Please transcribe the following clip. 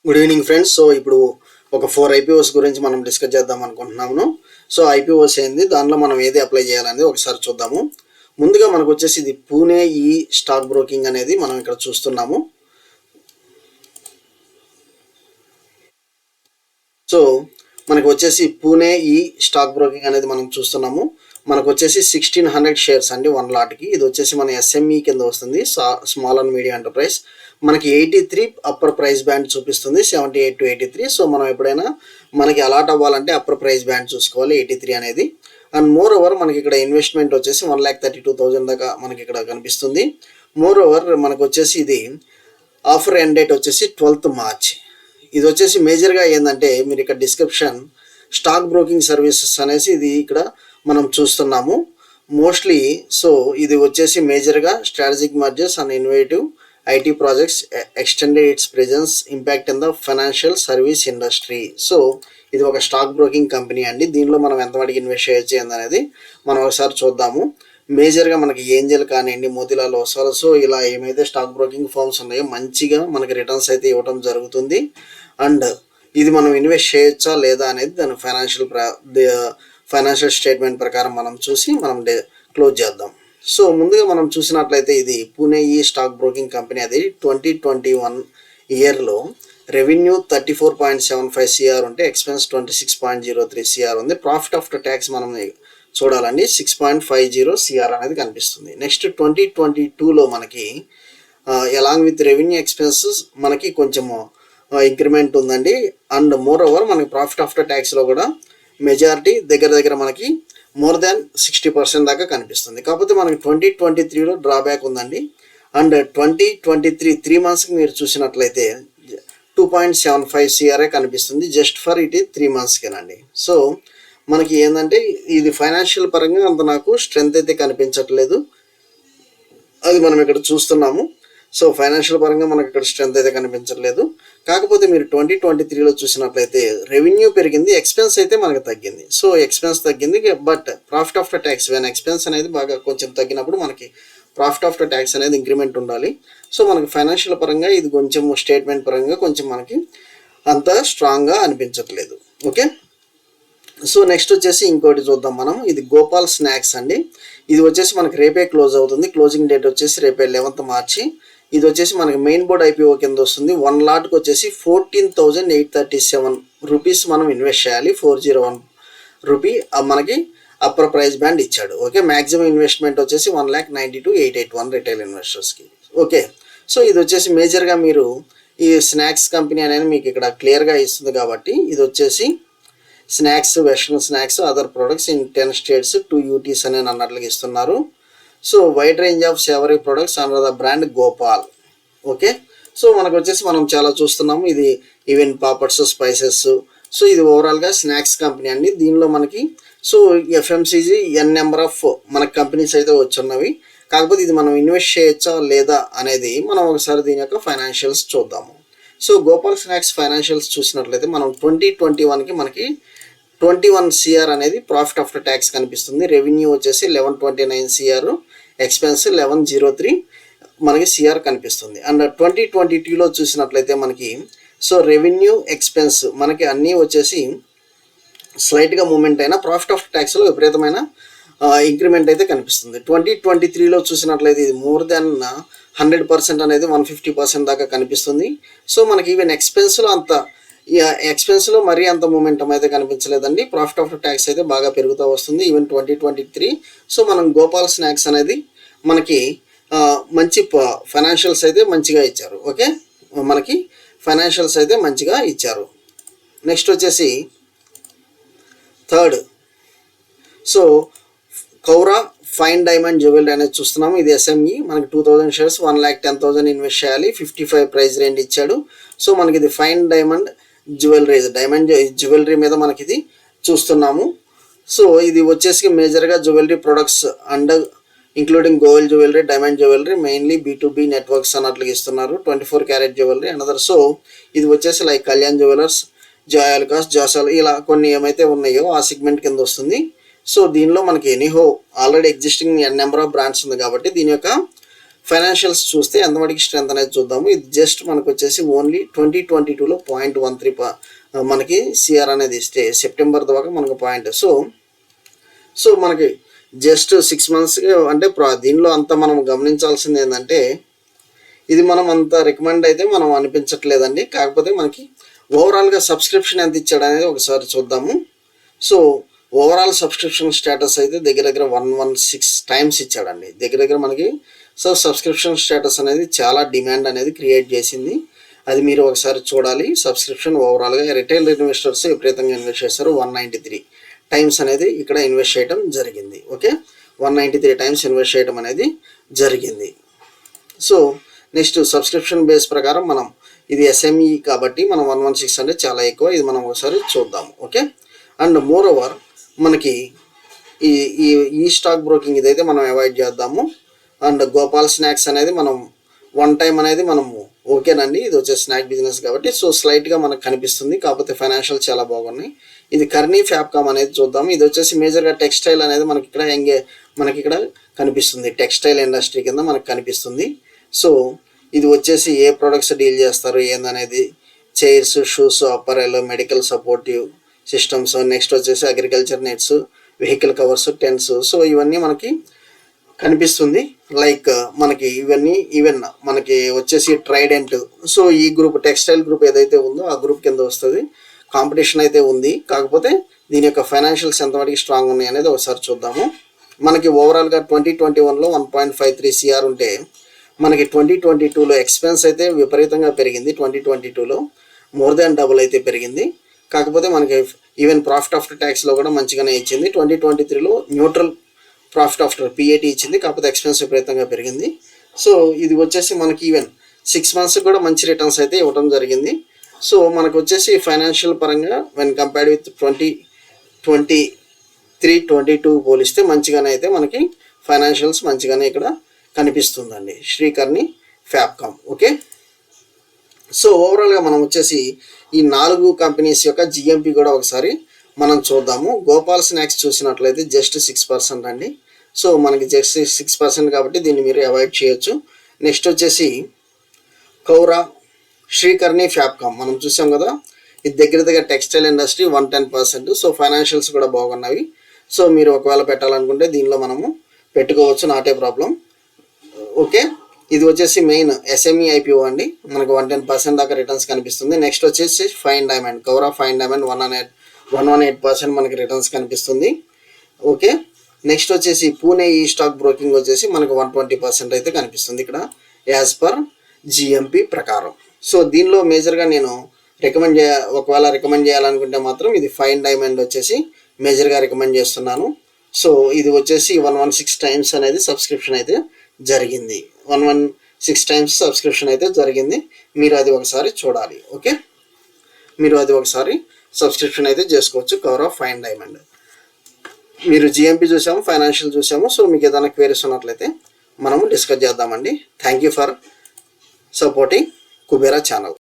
Good evening friends. So ఇప్పుడు ఒక 4 IPOs గురించి మనం డిస్కస్ చేద్దాం అనుకుంటున్నాము. సో ఐపీఓస్ ఏంది, దానిలో మనం ఏది అప్లై చేయాలనేది ఒకసారి చూద్దాము. ముందుగా మనకు వచ్చేసి ఇది పూణే ఈ స్టాక్ బ్రోకింగ్ అనేది మనం ఇక్కడ చూస్తున్నాము. సో మనకు వచ్చేసి పూణే ఈ స్టాక్ బ్రోకింగ్ అనేది మనం చూస్తున్నాము. మనకు వచ్చేసి 1600 షేర్స్ అండి 1 లాట్కి. ఇది వచ్చేసి మన ఎస్ఎంఈ కింద వస్తుంది, స్మాల్ అండ్ మీడియం ఎంటర్ప్రైజ్. మనకి 83 అప్పర్ ప్రైస్ బ్యాండ్ చూపిస్తుంది, 78 to 83. సో మనం ఎప్పుడైనా మనకి అలాట్ అవ్వాలంటే అప్పర్ ప్రైస్ బ్యాండ్ చూసుకోవాలి 83 అనేది. అండ్ మోర్ ఓవర్ మనకి ఇక్కడ ఇన్వెస్ట్మెంట్ వచ్చేసి 1,32,000 దాకా మనకి ఇక్కడ కనిపిస్తుంది. మోర్ ఓవర్ మనకు వచ్చేసి ఇది ఆఫర్ ఎండ్ డేట్ వచ్చేసి 12th March. ఇది వచ్చేసి మేజర్గా ఏంటంటే మీరు ఇక్కడ డిస్క్రిప్షన్ స్టాక్ బ్రోకింగ్ సర్వీసెస్ అనేసి ఇది ఇక్కడ మనం చూస్తున్నాము మోస్ట్లీ. సో ఇది వచ్చేసి మేజర్గా strategic mergers and innovative IT projects extended it's presence impact in the financial service industry. So ఇది ఒక స్టాక్ బ్రోకింగ్ కంపెనీ అండి. దీనిలో మనం ఎంతవరకు ఇన్వెస్ట్ చేయొచ్చు అనేది మనం ఒకసారి చూద్దాము. మేజర్గా మనకి ఏంజల్ కానివ్వండి, మోతిలాల్ ఓస్వాల్, సో ఇలా ఏమైతే స్టాక్ బ్రోకింగ్ ఫర్మ్స్ ఉన్నాయో మంచిగా మనకి రిటర్న్స్ అయితే ఇవ్వడం జరుగుతుంది. అండ్ ఇది మనం ఇన్వెస్ట్ చేయొచ్చా లేదా అనేది దాని ఫైనాన్షియల్ స్టేట్మెంట్ ప్రకారం మనం చూసి మనం క్లోజ్ చేద్దాం. సో ముందుగా మనం చూసినట్లయితే ఇది పూణే ఈ స్టాక్ బ్రోకింగ్ కంపెనీ. అది 2021 ఇయర్లో రెవెన్యూ 34.75 CR ఉంటే ఎక్స్పెన్స్ 26.03 CR ఉంది. ప్రాఫిట్ ఆఫ్టర్ ట్యాక్స్ మనం చూడాలండి 6.50 CR అనేది కనిపిస్తుంది. నెక్స్ట్ 2022లో మనకి అలాంగ్ విత్ రెవెన్యూ ఎక్స్పెన్సెస్ మనకి కొంచెము ఇంక్రిమెంట్ ఉందండి. అండ్ మోర్ ఓవర్ మనకి ప్రాఫిట్ ఆఫ్టర్ ట్యాక్స్లో కూడా మెజారిటీ దగ్గర మనకి మోర్ దాన్ 60% దాకా కనిపిస్తుంది. కాకపోతే మనకి 2023లో డ్రాబ్యాక్ ఉందండి. అండ్ 2023 3 monthsకి మీరు చూసినట్లయితే 2.75 CR కనిపిస్తుంది, జస్ట్ ఫర్ ఇట్ 3 monthsకేనండి. సో మనకి ఏంటంటే ఇది ఫైనాన్షియల్ పరంగా అంత నాకు స్ట్రెంత్ అయితే కనిపించట్లేదు, అది మనం ఇక్కడ చూస్తున్నాము. సో ఫైనాన్షియల్ పరంగా మనకి ఇక్కడ స్ట్రెంత్ అయితే కనిపించట్లేదు. కాకపోతే మీరు 2023లో చూసినట్లయితే రెవెన్యూ పెరిగింది, ఎక్స్పెన్స్ అయితే మనకు తగ్గింది. సో ఎక్స్పెన్స్ తగ్గింది, but profit after tax when expense అనేది బాగా కొంచెం తగ్గినప్పుడు మనకి ప్రాఫిట్ ఆఫ్టర్ ట్యాక్స్ అనేది ఇంక్రిమెంట్ ఉండాలి. సో మనకి ఫైనాన్షియల్ పరంగా ఇది కొంచెం స్టేట్మెంట్ పరంగా కొంచెం మనకి అంత స్ట్రాంగ్గా అనిపించట్లేదు. ఓకే, సో నెక్స్ట్ వచ్చేసి ఇంకోటి చూద్దాం మనం. ఇది గోపాల్ స్నాక్స్ అండి. ఇది వచ్చేసి మనకి రేపే క్లోజ్ అవుతుంది. క్లోజింగ్ డేట్ వచ్చేసి రేపే 11th March. ఇది వచ్చేసి మనకి మెయిన్ బోర్డ్ ఐపీఓ కింద వస్తుంది. 1 లాట్కి వచ్చేసి 14,837 రూపీస్ మనం ఇన్వెస్ట్ చేయాలి. 401 రూపీ మనకి అప్పర్ ప్రైస్ బ్యాండ్ ఇచ్చాడు. ఓకే, మ్యాక్సిమం ఇన్వెస్ట్మెంట్ వచ్చేసి 1,92,881 రిటైల్ ఇన్వెస్టర్స్కి. ఓకే, సో ఇది వచ్చేసి మేజర్గా మీరు ఈ స్నాక్స్ కంపెనీ అనేది మీకు ఇక్కడ క్లియర్గా ఇస్తుంది కాబట్టి ఇది వచ్చేసి snacks, western snacks, other products in 10 states 2 UTs అని అన్నట్లుగా ఇస్తున్నారు. So wide range of savoury products under the brand Gopal. Okay, so మనకు వచ్చేసి మనం చాలా చూస్తున్నాము. ఇది ఈవెన్ పాపడ్స్, స్పైసెస్. సో ఇది ఓవరాల్గా స్నాక్స్ కంపెనీ అండి. దీనిలో మనకి so FMCG n number of మనకి కంపెనీస్ అయితే వచ్చున్నవి. కాకపోతే ఇది మనం ఇన్వెస్ట్ చేయొచ్చా లేదా అనేది మనం ఒకసారి దీని యొక్క ఫైనాన్షియల్స్ చూద్దాము. సో గోపాల్ స్నాక్స్ ఫైనాన్షియల్స్ చూసినట్లయితే మనం 2021కి మనకి 21 CR అనేది ప్రాఫిట్ ఆఫ్టర్ ట్యాక్స్ కనిపిస్తుంది. రెవెన్యూ వచ్చేసి 1129 CR, ఎక్స్పెన్స్ 1103 మనకి CR కనిపిస్తుంది. అండ్ 2022లో చూసినట్లయితే మనకి సో రెవెన్యూ, ఎక్స్పెన్స్ మనకి అన్నీ వచ్చేసి స్లైట్గా మూమెంట్ అయినా ప్రాఫిట్ ఆఫ్టర్ ట్యాక్స్లో విపరీతమైన ఇంక్రిమెంట్ అయితే కనిపిస్తుంది. 2023లో చూసినట్లయితే ఇది మోర్ దాన్ 100% అనేది 150% దాకా కనిపిస్తుంది. సో మనకి ఈవెన్ ఎక్స్పెన్స్లో అంత ఎక్స్పెన్స్లో మరీ అంత మూమెంటం అయితే కనిపించలేదండి. ప్రాఫిట్ ఆఫ్టర్ ట్యాక్స్ అయితే బాగా పెరుగుతూ వస్తుంది ఈవెన్ 2023. సో మనం గోపాల్ స్నాక్స్ అనేది మనకి మంచి ఫైనాన్షియల్స్ అయితే మంచిగా ఇచ్చారు. ఓకే, మనకి ఫైనాన్షియల్స్ అయితే మంచిగా ఇచ్చారు. నెక్స్ట్ వచ్చేసి third, so Kaura fine diamond jewellery అనేది చూస్తున్నాము. ఇది ఎస్ఎంఈ మనకి 2000 షేర్స్ 1,10,000 ఇన్వెస్ట్ చేయాలి. 55 ప్రైస్ రేంజ్ ఇచ్చాడు. సో మనకి ఇది ఫైన్ డైమండ్ డైమండ్ జ్యువెలరీ మీద మనకి ఇది చూస్తున్నాము. సో ఇది వచ్చేసి మేజర్గా jewellery products and including gold jewellery, diamond jewellery, mainly B2B networks అన్నట్లుగా ఇస్తున్నారు. 24 క్యారెట్ జ్యువెలరీ అనదర్. సో ఇది వచ్చేసి లైక్ కళ్యాణ్ జ్యువెలర్స్, జాయాలుకాస్, జాసాల్ ఇలా కొన్ని ఏమైతే ఉన్నాయో ఆ సెగ్మెంట్ కింద వస్తుంది. సో దీనిలో మనకి anyhow already existing number of brands ఉంది కాబట్టి దీని యొక్క ఫైనాన్షియల్స్ చూస్తే ఎంతవరకు స్ట్రెంత్ అనేది చూద్దాము. ఇది జస్ట్ మనకు వచ్చేసి ఓన్లీ 2022లో 0.13 మనకి సిఆర్ అనేది ఇస్తే సెప్టెంబర్ దాకా మనకు పాయింట్. సో మనకి జస్ట్ 6 months అంటే దీనిలో అంత మనం గమనించాల్సింది ఏంటంటే ఇది మనం అంత రికమెండ్ అయితే మనం అనిపించట్లేదండి. కాకపోతే మనకి ఓవరాల్గా సబ్స్క్రిప్షన్ ఎంత ఇచ్చాడు అనేది ఒకసారి చూద్దాము. సో ఓవరాల్ సబ్స్క్రిప్షన్ స్టేటస్ అయితే దగ్గర 116 times ఇచ్చాడండి దగ్గర మనకి. సో సబ్స్క్రిప్షన్ స్టేటస్ అనేది చాలా డిమాండ్ అనేది క్రియేట్ చేసింది. అది మీరు ఒకసారి చూడాలి. సబ్స్క్రిప్షన్ ఓవరాల్గా రిటైల్ ఇన్వెస్టర్స్ విపరీతంగా ఇన్వెస్ట్ చేస్తారు. 193 times అనేది ఇక్కడ ఇన్వెస్ట్ చేయడం జరిగింది. ఓకే, 193 times ఇన్వెస్ట్ చేయడం అనేది జరిగింది. సో నెక్స్ట్ సబ్స్క్రిప్షన్ బేస్ ప్రకారం మనం ఇది ఎస్ఎంఈ కాబట్టి మనం 116 అంటే చాలా ఎక్కువ. ఇది మనం ఒకసారి చూద్దాము. ఓకే, అండ్ మోర్ ఓవర్ మనకి ఈ స్టాక్ బ్రోకింగ్ ఇదైతే మనం అవాయిడ్ చేద్దాము. అండ్ గోపాల్ స్నాక్స్ అనేది మనం 1 time అనేది మనము ఓకేనండి. ఇది వచ్చే స్నాక్ బిజినెస్ కాబట్టి సో స్లైట్గా మనకు కనిపిస్తుంది. కాకపోతే ఫైనాన్షియల్ చాలా బాగున్నాయి. ఇది కర్నీ ఫ్యాబ్కామ్ అనేది చూద్దాము. ఇది వచ్చేసి మేజర్గా టెక్స్టైల్ అనేది మనకి ఇక్కడ కనిపిస్తుంది. టెక్స్టైల్ ఇండస్ట్రీ కింద మనకు కనిపిస్తుంది. సో ఇది వచ్చేసి ఏ ప్రొడక్ట్స్ డీల్ చేస్తారు ఏందనేది chairs, shoes, apparel, medical supportive systems, next వచ్చేసి agriculture nets, vehicle covers, tents. So ఇవన్నీ మనకి కనిపిస్తుంది. లైక్ మనకి ఈవెన్ మనకి వచ్చేసి ట్రైడెంట్. సో ఈ గ్రూప్ టెక్స్టైల్ గ్రూప్ ఏదైతే ఉందో ఆ గ్రూప్ కింద వస్తుంది. కాంపిటీషన్ అయితే ఉంది. కాకపోతే దీని యొక్క ఫైనాన్షియల్స్ ఎంతవరకు స్ట్రాంగ్ ఉన్నాయి అనేది ఒకసారి చూద్దాము. మనకి ఓవరాల్గా 2021లో 1.53 CR ఉంటే మనకి 2022లో ఎక్స్పెన్స్ అయితే విపరీతంగా పెరిగింది. 2022లో మోర్ దాన్ డబుల్ అయితే పెరిగింది. కాకపోతే మనకి ఈవెన్ ప్రాఫిట్ ఆఫ్టర్ ట్యాక్స్లో కూడా మంచిగానే ఇచ్చింది. 2023లో న్యూట్రల్ ప్రాఫిట్ ఆఫ్టర్ PAT ఇచ్చింది. కాకపోతే ఎక్స్పెన్స్ విపరీతంగా పెరిగింది. సో ఇది వచ్చేసి మనకి ఈవెన్ 6 months కూడా మంచి రిటర్న్స్ అయితే ఇవ్వడం జరిగింది. సో మనకు వచ్చేసి ఫైనాన్షియల్ పరంగా వెన్ కంపేర్డ్ విత్ 2023-22 పోలిస్తే మంచిగానే అయితే మనకి ఫైనాన్షియల్స్ మంచిగానే ఇక్కడ కనిపిస్తుందండి శ్రీకర్ణి ఫ్యాబ్కామ్. ఓకే, సో ఓవరాల్గా మనం వచ్చేసి ఈ 4 కంపెనీస్ యొక్క GMP కూడా ఒకసారి మనం చూద్దాము. గోపాల్ స్నాక్స్ చూసినట్లయితే జస్ట్ 6% అండి. సో మనకి జస్ట్ 6% కాబట్టి దీన్ని మీరు అవాయిడ్ చేయొచ్చు. నెక్స్ట్ వచ్చేసి కౌరా శ్రీకర్ణి ఫ్యాబ్కామ్ మనం చూసాం కదా. ఇది దగ్గర టెక్స్టైల్ ఇండస్ట్రీ 110%. సో ఫైనాన్షియల్స్ కూడా బాగున్నవి. సో మీరు ఒకవేళ పెట్టాలనుకుంటే దీనిలో మనము పెట్టుకోవచ్చు, నాట్ ఏ ప్రాబ్లం. ఓకే, ఇది వచ్చేసి మెయిన్ SME IPO అండి. మనకు 110% దాకా రిటర్న్స్ కనిపిస్తుంది. నెక్స్ట్ వచ్చేసి fine diamond, Kaura fine diamond 118% మనకి రిటర్న్స్ కనిపిస్తుంది. ఓకే, నెక్స్ట్ వచ్చేసి పూణే ఈ స్టాక్ బ్రోకింగ్ వచ్చేసి మనకు 120% అయితే కనిపిస్తుంది ఇక్కడ యాజ్ పర్ GMP ప్రకారం. సో దీనిలో మేజర్గా నేను ఒకవేళ రికమెండ్ చేయాలనుకుంటే మాత్రం ఇది ఫైన్ డైమండ్ వచ్చేసి మేజర్గా రికమెండ్ చేస్తున్నాను. సో ఇది వచ్చేసి 116 times అనేది సబ్స్క్రిప్షన్ అయితే జరిగింది. 116 times సబ్స్క్రిప్షన్ అయితే జరిగింది. మీరు అది ఒకసారి చూడాలి. ఓకే, మీరు అది ఒకసారి సబ్స్క్రిప్షన్ అయితే చేసుకోవచ్చు కవర్ ఆఫ్ ఫైన్ డైమండ్. మీరు GMP చూసాము, ఫైనాన్షియల్ చూసాము. సో మీకు ఏదైనా క్వేరీస్ ఉన్నట్లయితే మనము డిస్కస్ చేద్దామండి. Thank you for supporting Kubera channel.